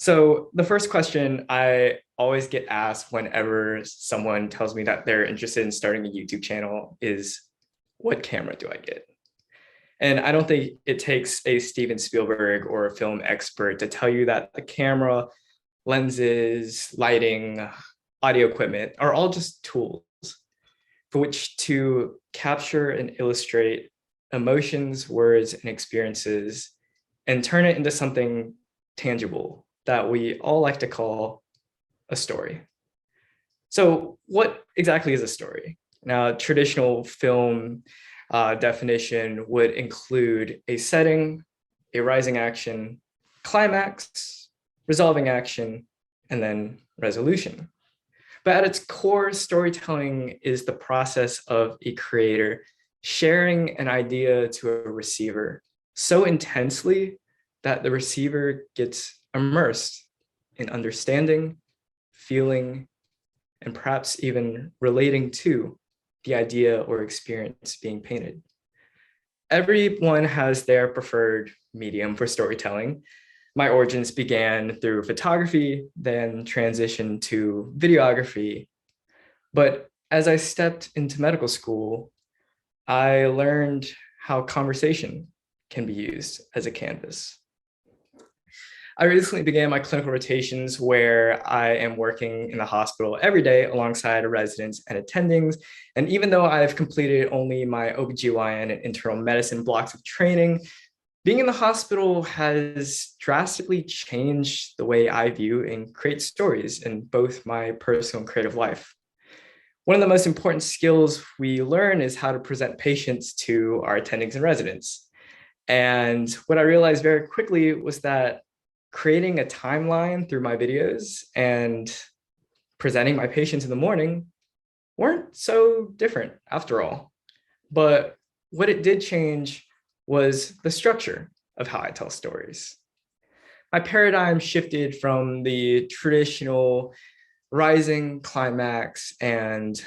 So the first question I always get asked whenever someone tells me that they're interested in starting a YouTube channel is, what camera do I get? And I don't think it takes a Steven Spielberg or a film expert to tell you that the camera, lenses, lighting, audio equipment are all just tools for which to capture and illustrate emotions, words, and experiences and turn it into something tangible that we all like to call a story. So what exactly is a story? Now, traditional film definition would include a setting, a rising action, climax, resolving action, and then resolution. But at its core, storytelling is the process of a creator sharing an idea to a receiver so intensely that the receiver gets immersed in understanding, feeling, and perhaps even relating to the idea or experience being painted. Everyone has their preferred medium for storytelling. My origins began through photography, then transitioned to videography. But as I stepped into medical school, I learned how conversation can be used as a canvas. I recently began my clinical rotations where I am working in the hospital every day alongside residents and attendings. And even though I've completed only my OBGYN and internal medicine blocks of training, being in the hospital has drastically changed the way I view and create stories in both my personal and creative life. One of the most important skills we learn is how to present patients to our attendings and residents. And what I realized very quickly was that creating a timeline through my videos and presenting my patients in the morning weren't so different after all. But what it did change was the structure of how I tell stories. My paradigm shifted from the traditional rising, climax, and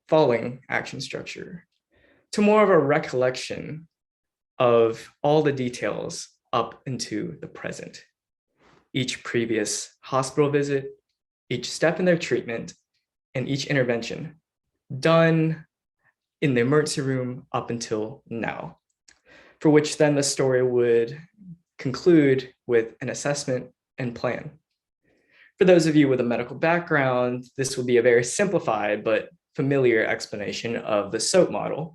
falling action structure to more of a recollection of all the details up into the present. Each previous hospital visit, each step in their treatment, and each intervention done in the emergency room up until now, for which then the story would conclude with an assessment and plan. For those of you with a medical background, this will be a very simplified but familiar explanation of the SOAP model.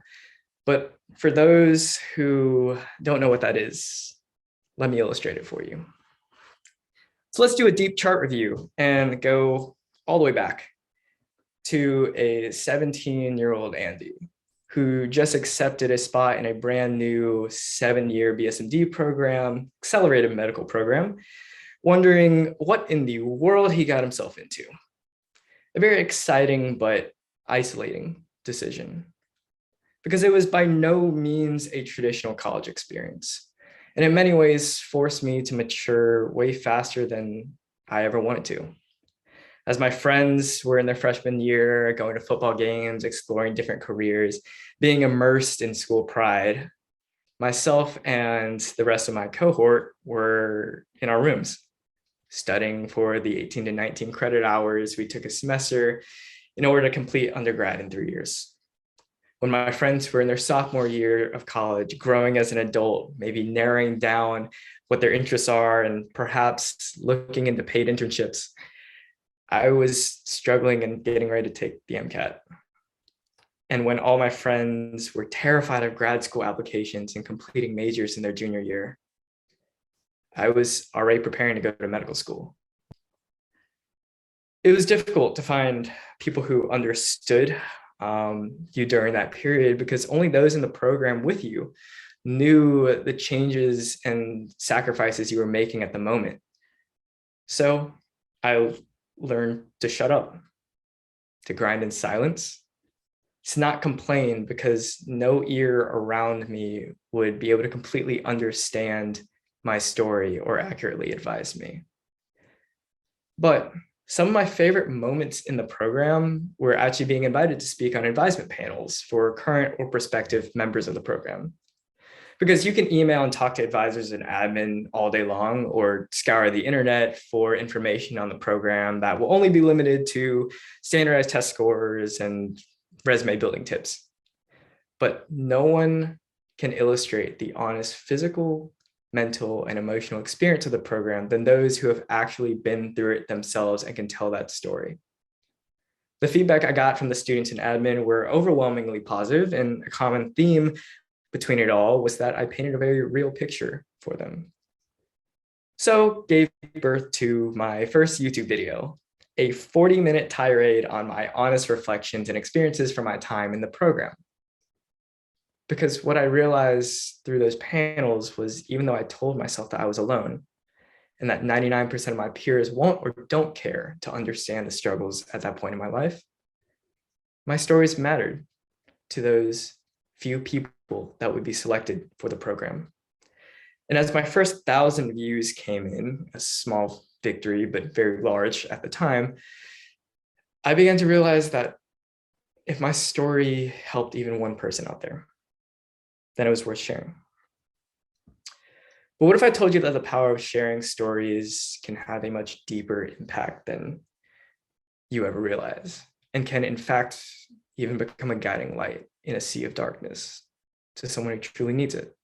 But for those who don't know what that is, let me illustrate it for you. So let's do a deep chart review and go all the way back to a 17-year-old Andy who just accepted a spot in a brand new 7-year BSMD program, accelerated medical program, wondering what in the world he got himself into. A very exciting but isolating decision, because it was by no means a traditional college experience. And in many ways forced me to mature way faster than I ever wanted to. As my friends were in their freshman year, going to football games, exploring different careers, being immersed in school pride, myself and the rest of my cohort were in our rooms, studying for the 18 to 19 credit hours we took a semester in order to complete undergrad in 3 years. When my friends were in their sophomore year of college, growing as an adult, maybe narrowing down what their interests are and perhaps looking into paid internships, I was struggling and getting ready to take the MCAT. And when all my friends were terrified of grad school applications and completing majors in their junior year, I was already preparing to go to medical school. It was difficult to find people who understood you during that period, because only those in the program with you knew the changes and sacrifices you were making at the moment. So I learned to shut up, to grind in silence, to not complain, because no ear around me would be able to completely understand my story or accurately advise me. But some of my favorite moments in the program were actually being invited to speak on advisement panels for current or prospective members of the program. Because you can email and talk to advisors and admin all day long, or scour the internet for information on the program that will only be limited to standardized test scores and resume building tips. But no one can illustrate the honest physical, mental, and emotional experience of the program than those who have actually been through it themselves and can tell that story. The feedback I got from the students and admin were overwhelmingly positive, and a common theme between it all was that I painted a very real picture for them. So gave birth to my first YouTube video, a 40-minute tirade on my honest reflections and experiences from my time in the program. Because what I realized through those panels was, even though I told myself that I was alone and that 99% of my peers won't or don't care to understand the struggles at that point in my life, my stories mattered to those few people that would be selected for the program. And as my first 1,000 views came in, a small victory, but very large at the time, I began to realize that if my story helped even one person out there, then it was worth sharing. But what if I told you that the power of sharing stories can have a much deeper impact than you ever realize, and can in fact even become a guiding light in a sea of darkness to someone who truly needs it?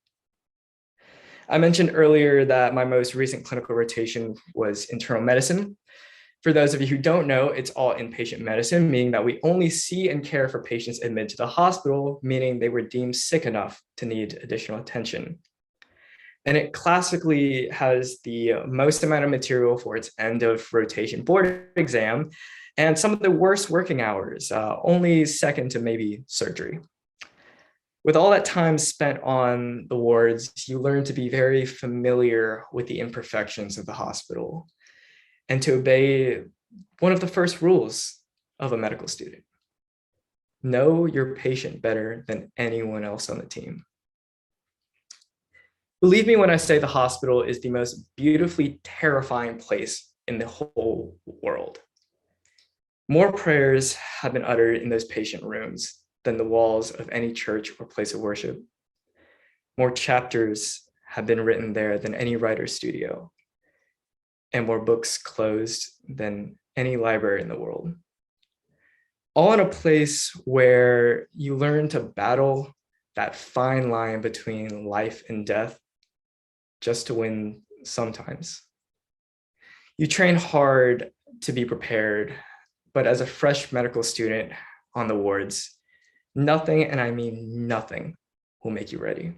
I mentioned earlier that my most recent clinical rotation was internal medicine. For those of you who don't know, it's all inpatient medicine, meaning that we only see and care for patients admitted to the hospital, meaning they were deemed sick enough to need additional attention. And it classically has the most amount of material for its end of rotation board exam and some of the worst working hours, only second to maybe surgery. With all that time spent on the wards, you learn to be very familiar with the imperfections of the hospital and to obey one of the first rules of a medical student: know your patient better than anyone else on the team. Believe me when I say the hospital is the most beautifully terrifying place in the whole world. More prayers have been uttered in those patient rooms than the walls of any church or place of worship. More chapters have been written there than any writer's studio, and more books closed than any library in the world. All in a place where you learn to battle that fine line between life and death just to win sometimes. You train hard to be prepared, but as a fresh medical student on the wards, nothing, and I mean nothing, will make you ready.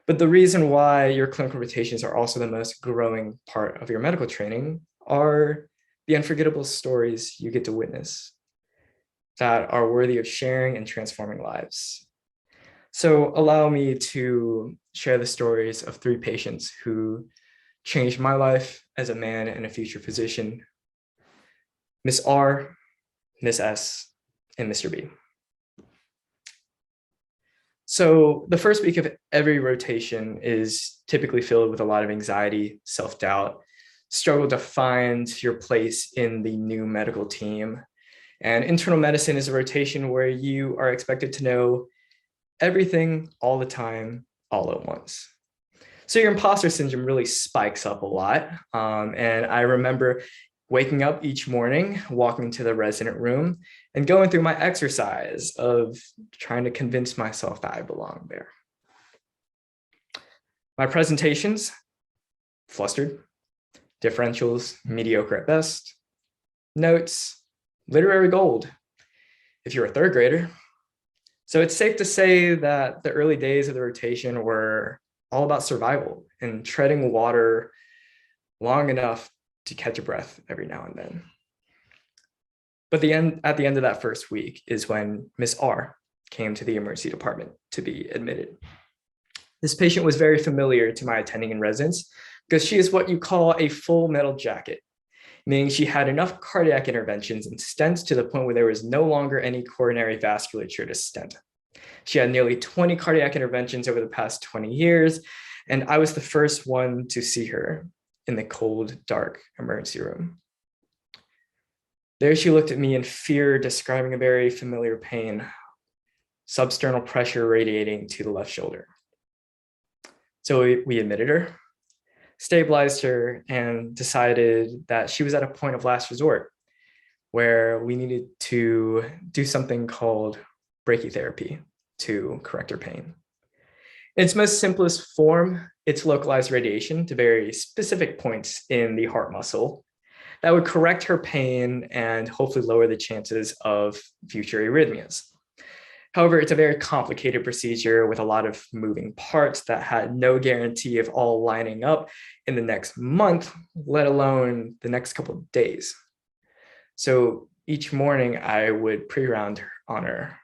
But the reason why your clinical rotations are also the most growing part of your medical training are the unforgettable stories you get to witness that are worthy of sharing and transforming lives. So allow me to share the stories of 3 patients who changed my life as a man and a future physician: Miss R, Miss S, and Mr. B. So the first week of every rotation is typically filled with a lot of anxiety, self-doubt, struggle to find your place in the new medical team. And internal medicine is a rotation where you are expected to know everything all the time, all at once. So your imposter syndrome really spikes up a lot. And I remember waking up each morning, walking to the resident room, and going through my exercise of trying to convince myself that I belong there. My presentations, flustered. Differentials, mediocre at best. Notes, literary gold, if you're a 3rd grader. So it's safe to say that the early days of the rotation were all about survival and treading water long enough to catch a breath every now and then. But at the end of that first week is when Miss R came to the emergency department to be admitted. This patient was very familiar to my attending in residence because she is what you call a full metal jacket, meaning she had enough cardiac interventions and stents to the point where there was no longer any coronary vasculature to stent. She had nearly 20 cardiac interventions over the past 20 years, and I was the first one to see her in the cold, dark emergency room. There she looked at me in fear, describing a very familiar pain, substernal pressure radiating to the left shoulder. So we admitted her, stabilized her, and decided that she was at a point of last resort where we needed to do something called brachytherapy to correct her pain. In its most simplest form, it's localized radiation to very specific points in the heart muscle that would correct her pain and hopefully lower the chances of future arrhythmias. However, it's a very complicated procedure with a lot of moving parts that had no guarantee of all lining up in the next month, let alone the next couple of days. So each morning I would pre-round on her,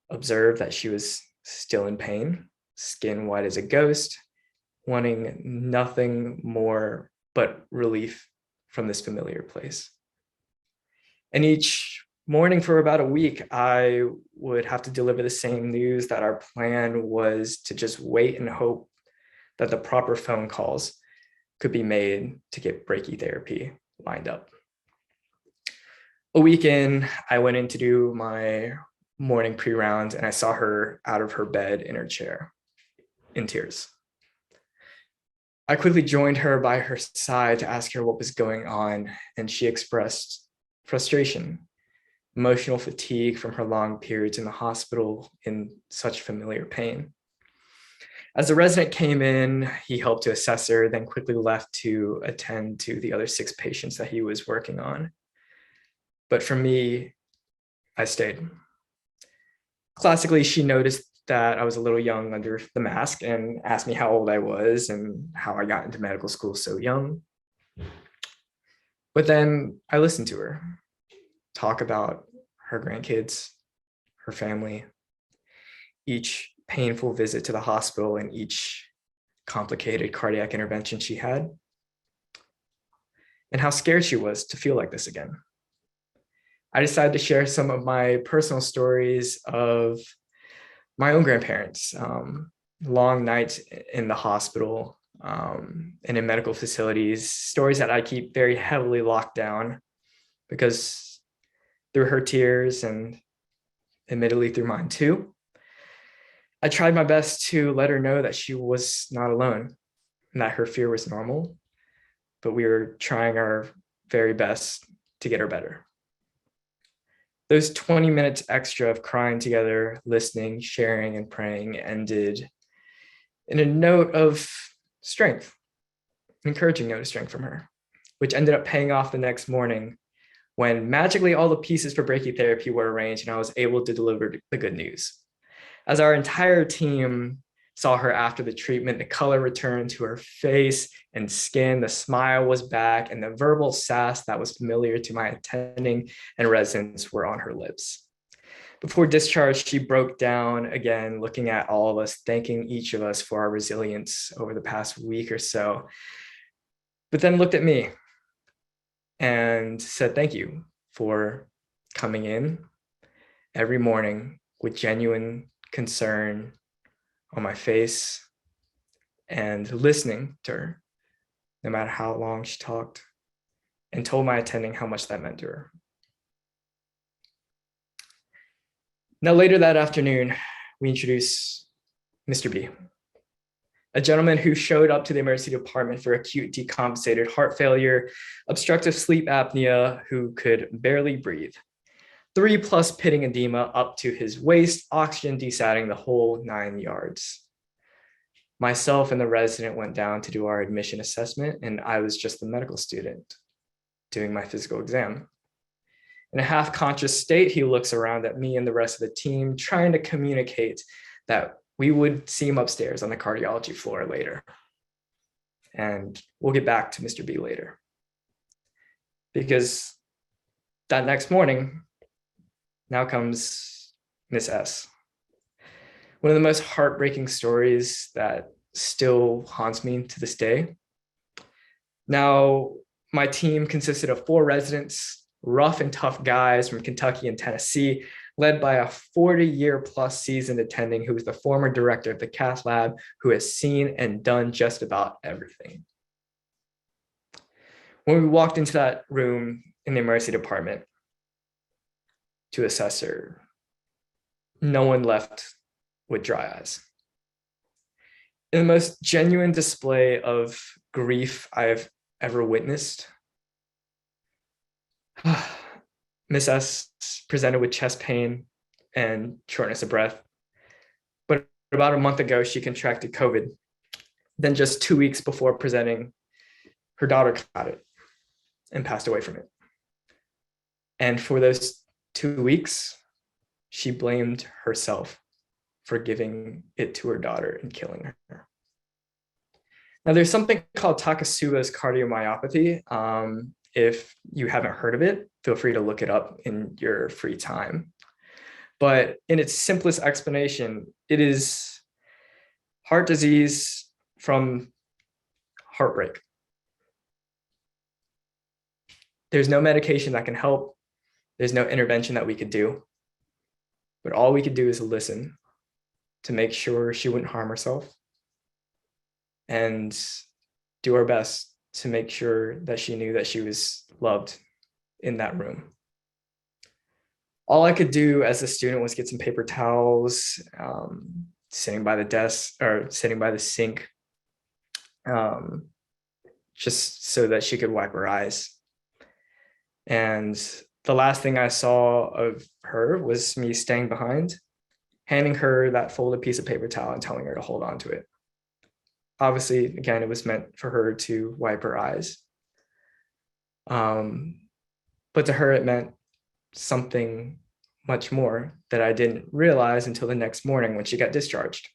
observe that she was still in pain, skin white as a ghost, wanting nothing more but relief from this familiar place. And each morning for about a week, I would have to deliver the same news that our plan was to just wait and hope that the proper phone calls could be made to get brachytherapy lined up. A week in, I went in to do my morning pre-rounds and I saw her out of her bed in her chair in tears. I quickly joined her by her side to ask her what was going on, and she expressed frustration, emotional fatigue from her long periods in the hospital in such familiar pain. As the resident came in, he helped to assess her, then quickly left to attend to the other 6 patients that he was working on. But for me, I stayed. Classically, she noticed that I was a little young under the mask and asked me how old I was and how I got into medical school so young. But then I listened to her talk about her grandkids, her family, each painful visit to the hospital and each complicated cardiac intervention she had, and how scared she was to feel like this again. I decided to share some of my personal stories of my own grandparents, long nights in the hospital and in medical facilities, stories that I keep very heavily locked down because through her tears and admittedly through mine too, I tried my best to let her know that she was not alone and that her fear was normal, but we were trying our very best to get her better. Those 20 minutes extra of crying together, listening, sharing, and praying ended in a note of strength, an encouraging note of strength from her, which ended up paying off the next morning when magically all the pieces for brachytherapy were arranged and I was able to deliver the good news. As our entire team saw her after the treatment, the color returned to her face and skin, the smile was back, and the verbal sass that was familiar to my attending and residents were on her lips. Before discharge, she broke down again, looking at all of us, thanking each of us for our resilience over the past week or so, but then looked at me and said, thank you for coming in every morning with genuine concern on my face and listening to her, no matter how long she talked, and told my attending how much that meant to her. Now, later that afternoon, we introduced Mr. B, a gentleman who showed up to the emergency department for acute decompensated heart failure, obstructive sleep apnea, who could barely breathe. 3+ pitting edema up to his waist, oxygen desatting the whole 9 yards. Myself and the resident went down to do our admission assessment, and I was just the medical student doing my physical exam. In a half-conscious state, he looks around at me and the rest of the team, trying to communicate that we would see him upstairs on the cardiology floor later. And we'll get back to Mr. B later. Because that next morning, now comes Miss S. One of the most heartbreaking stories that still haunts me to this day. Now, my team consisted of 4 residents, rough and tough guys from Kentucky and Tennessee, led by a 40-year-plus seasoned attending who was the former director of the cath lab, who has seen and done just about everything. When we walked into that room in the emergency department to assess her, no one left with dry eyes. In the most genuine display of grief I've ever witnessed, Miss S presented with chest pain and shortness of breath. But about a month ago, she contracted COVID. Then just 2 weeks before presenting, her daughter got it and passed away from it. And for those 2 weeks, she blamed herself for giving it to her daughter and killing her. Now, there's something called Takotsuba's cardiomyopathy. If you haven't heard of it, feel free to look it up in your free time. But in its simplest explanation, it is heart disease from heartbreak. There's no medication that can help. There's no intervention that we could do. But all we could do is listen to make sure she wouldn't harm herself and do our best to make sure that she knew that she was loved in that room. All I could do as a student was get some paper towels, sitting by the desk or sitting by the sink, just so that she could wipe her eyes. And the last thing I saw of her was me staying behind, handing her that folded piece of paper towel and telling her to hold on to it. Obviously, again, it was meant for her to wipe her eyes. But to her, it meant something much more that I didn't realize until the next morning when she got discharged.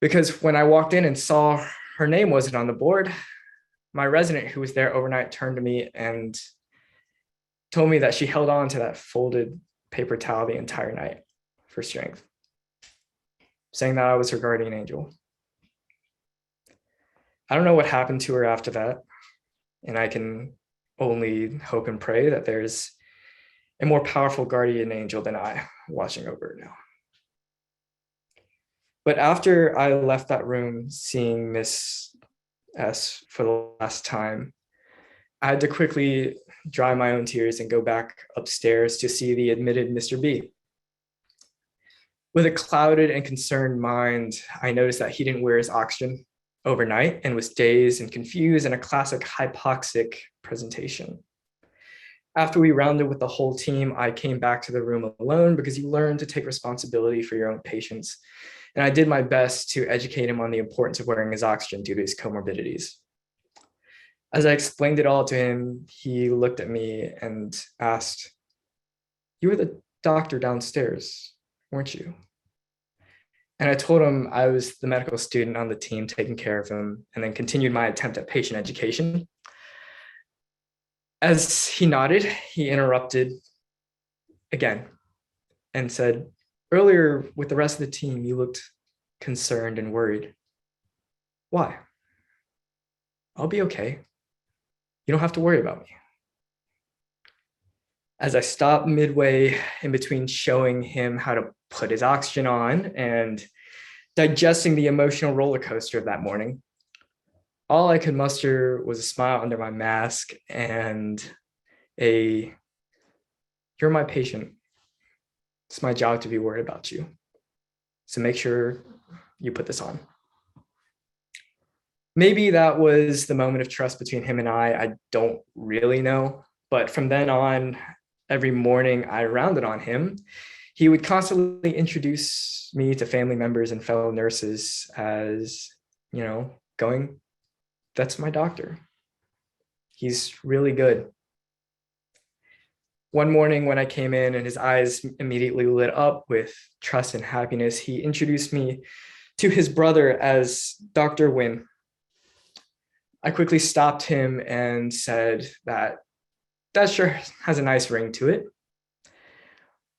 Because when I walked in and saw her name wasn't on the board, my resident who was there overnight turned to me and told me that she held on to that folded paper towel the entire night for strength, saying that I was her guardian angel. I don't know what happened to her after that, and I can only hope and pray that there's a more powerful guardian angel than I watching over her now. But after I left that room seeing Miss S for the last time, I had to quickly dry my own tears and go back upstairs to see the admitted Mr. B. With a clouded and concerned mind, I noticed that he didn't wear his oxygen overnight and was dazed and confused in a classic hypoxic presentation. After we rounded with the whole team, I came back to the room alone because you learn to take responsibility for your own patients. And I did my best to educate him on the importance of wearing his oxygen due to his comorbidities. As I explained it all to him, he looked at me and asked, "You were the doctor downstairs, weren't you?" And I told him I was the medical student on the team taking care of him, and then continued my attempt at patient education. As he nodded, he interrupted again and said, "Earlier with the rest of the team, you looked concerned and worried. Why? I'll be okay. You don't have to worry about me." As I stopped midway in between showing him how to put his oxygen on and digesting the emotional roller coaster of that morning, all I could muster was a smile under my mask and "You're my patient. It's my job to be worried about you. So make sure you put this on." Maybe that was the moment of trust between him and I don't really know. But from then on, every morning I rounded on him, he would constantly introduce me to family members and fellow nurses as, going, "That's my doctor. He's really good." One morning when I came in and his eyes immediately lit up with trust and happiness, he introduced me to his brother as Dr. Nguyen. I quickly stopped him and said that sure has a nice ring to it,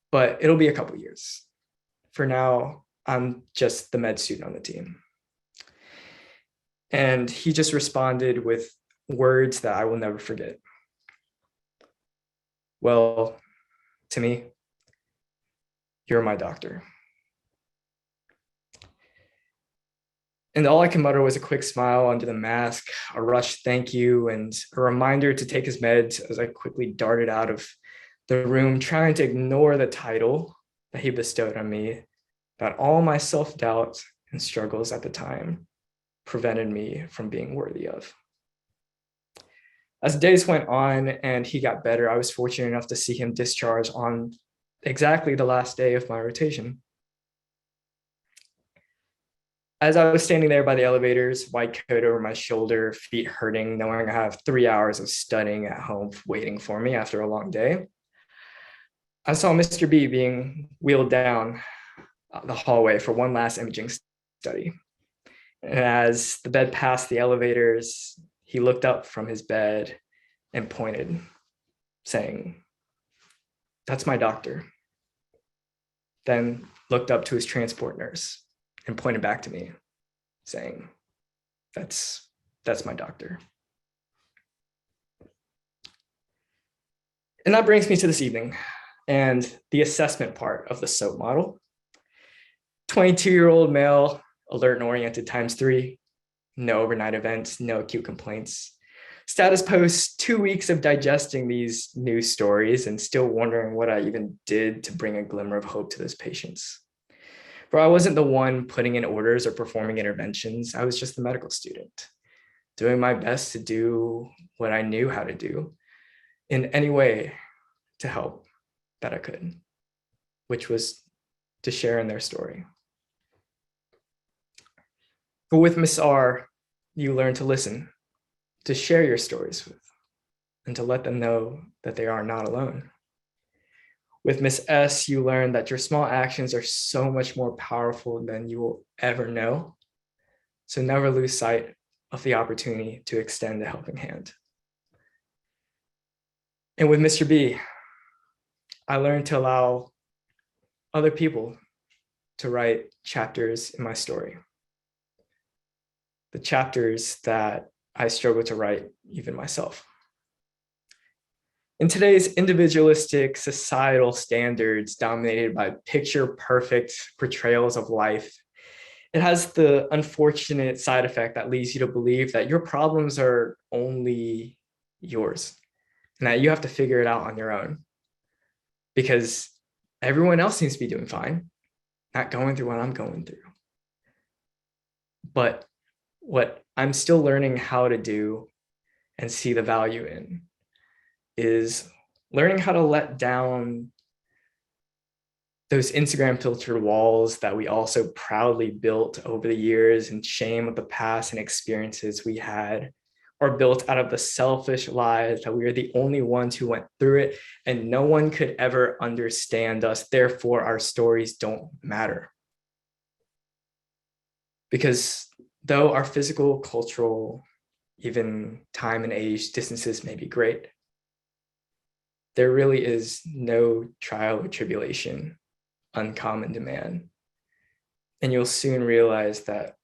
but it'll be a couple years. For now, I'm just the med student on the team. And he just responded with words that I will never forget. "Well, to me, you're my doctor." And all I can mutter was a quick smile under the mask, a rushed thank you, and a reminder to take his meds as I quickly darted out of the room, trying to ignore the title that he bestowed on me, that all my self-doubt and struggles at the time prevented me from being worthy of. As days went on and he got better, I was fortunate enough to see him discharge on exactly the last day of my rotation. As I was standing there by the elevators, white coat over my shoulder, feet hurting, knowing I have 3 hours of studying at home waiting for me after a long day, I saw Mr. B being wheeled down the hallway for one last imaging study. And as the bed passed the elevators, he looked up from his bed and pointed, saying, "That's my doctor." Then looked up to his transport nurse and pointed back to me, saying, that's my doctor. And that brings me to this evening and the assessment part of the SOAP model. 22-year-old male, alert and oriented ×3, no overnight events, no acute complaints. Status post 2 weeks of digesting these news stories and still wondering what I even did to bring a glimmer of hope to those patients. For I wasn't the one putting in orders or performing interventions. I was just the medical student, doing my best to do what I knew how to do in any way to help that I could, which was to share in their story. But with Miss R, you learn to listen, to share your stories with, and to let them know that they are not alone. With Miss S, you learn that your small actions are so much more powerful than you will ever know. So never lose sight of the opportunity to extend a helping hand. And with Mr. B, I learned to allow other people to write chapters in my story. The chapters that I struggle to write even myself. In today's individualistic societal standards dominated by picture-perfect portrayals of life, it has the unfortunate side effect that leads you to believe that your problems are only yours and that you have to figure it out on your own because everyone else seems to be doing fine, not going through what I'm going through. But what I'm still learning how to do and see the value in is learning how to let down those Instagram filtered walls that we also proudly built over the years and shame of the past and experiences we had, or built out of the selfish lies that we are the only ones who went through it and no one could ever understand us. Therefore, our stories don't matter. Because though our physical, cultural, even time and age distances may be great, there really is no trial or tribulation uncommon to man. And you'll soon realize that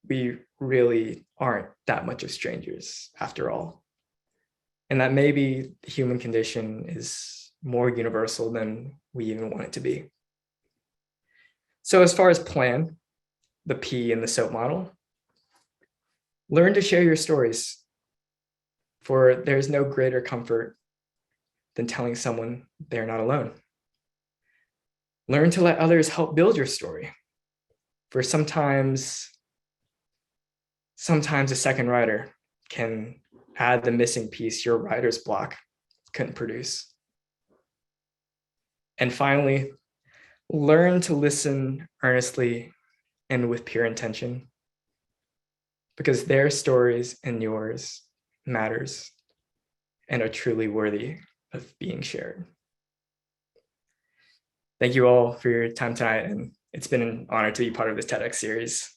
we really aren't that much of strangers after all. And that maybe the human condition is more universal than we even want it to be. So as far as plan, the P in the SOAP model, learn to share your stories, for there's no greater comfort than telling someone they're not alone. Learn to let others help build your story, for sometimes a second writer can add the missing piece your writer's block couldn't produce. And finally, learn to listen earnestly and with pure intention, because their stories and yours matters and are truly worthy of being shared. Thank you all for your time tonight, and it's been an honor to be part of this TEDx series.